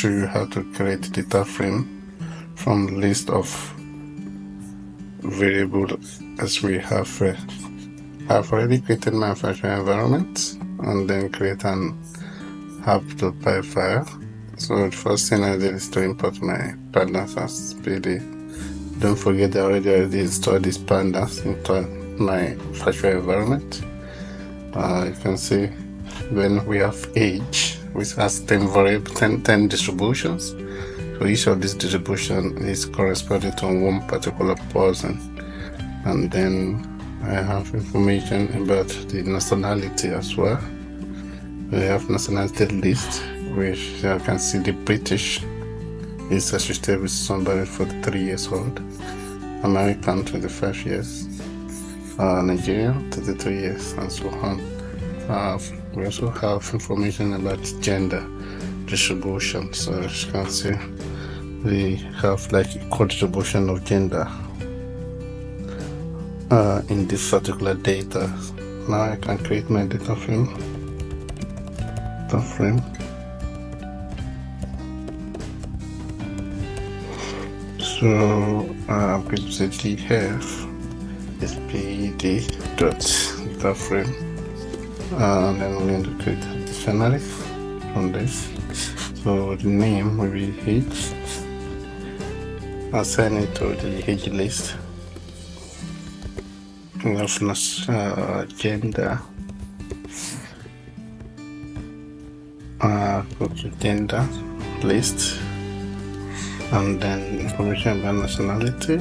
show you how to create data frame from the list of variables as we have. I've already created my manufacturing environment and then create an app.py file. So the first thing I did is to import my pandas as PD. Don't forget I already installed these pandas into my manufacturing environment. You can see when we have age, which has 10 distributions. So each of these distribution is corresponding to one particular person. And then I have information about the nationality as well. We have nationality list, which you can see the British is associated with somebody 43 years old, American 25 years, Nigerian 33 years, and so on. We also have information about gender distribution. So as you can see, we have like equal distribution of gender in this particular data. Now I can create my data frame. So I'm going to say df is pd.dataframe, and then we're going to create a dictionary from this. So the name will be age. Assign it to the age list. We have gender. Go to gender list, and then information about nationality.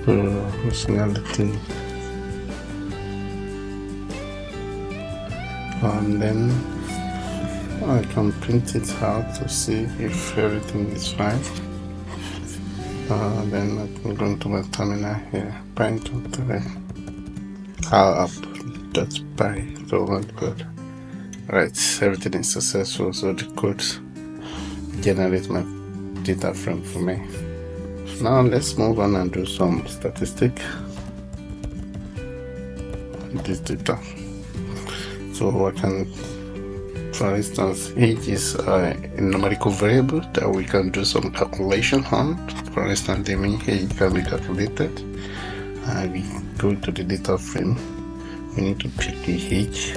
So nationality, and then I can print it out to see if everything is fine. Then I'm going to my terminal here, Python app.py. So good. Right, everything is successful. So the code generates my data frame for me. Now let's move on and do some statistic with this data. So I can, for instance, age is a numerical variable that we can do some calculation on. For instance, the mean age can be calculated. We go to the data frame. We need to pick the age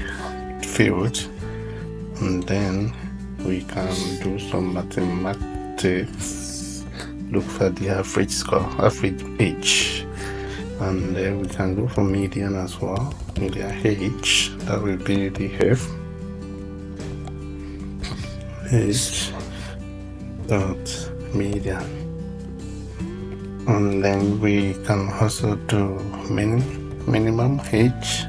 field, and then we can do some mathematics, look for the average score, average age, and then we can go for median as well. Median age, that will be the age dot median, and then we can also do minimum age.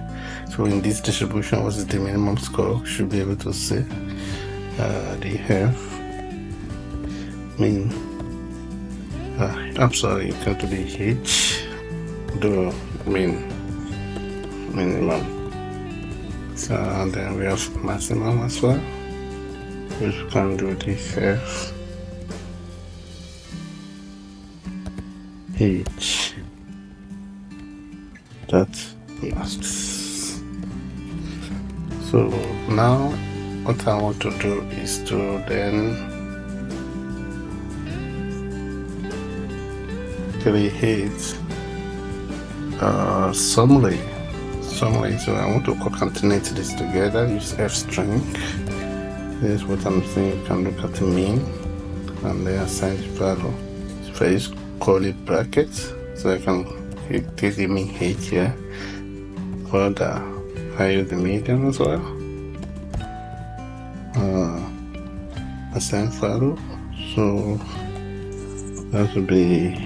So in this distribution, what is the minimum score? Should be able to see the mean. I'm sorry, you can do the age, do minimum. So and then we have maximum as well, which can do the age that max. So now what I want to do is to then create summary. So I want to concatenate this together, use f-string. This is what I'm saying. You can look at the mean and then assign the value. If I use curly brackets, so I can take the mean age here. Further, I use the median as well. Assign value. So that would be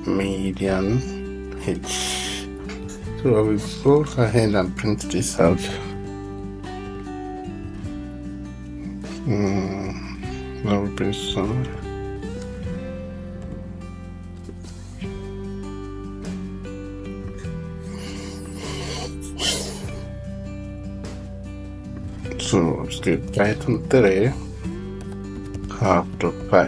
median age. So I will go ahead and print this out. That will be some. So let's do Python 3 app.py.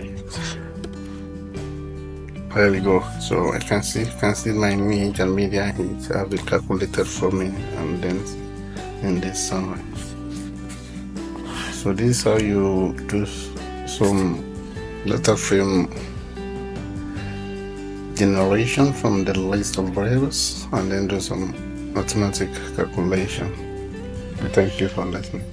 There we go. So I can see my image and media age have been calculated for me, and then in this summary. So this is how you do some Dataframe generation from the list of variables and then do some mathematical calculation. Thank you for listening.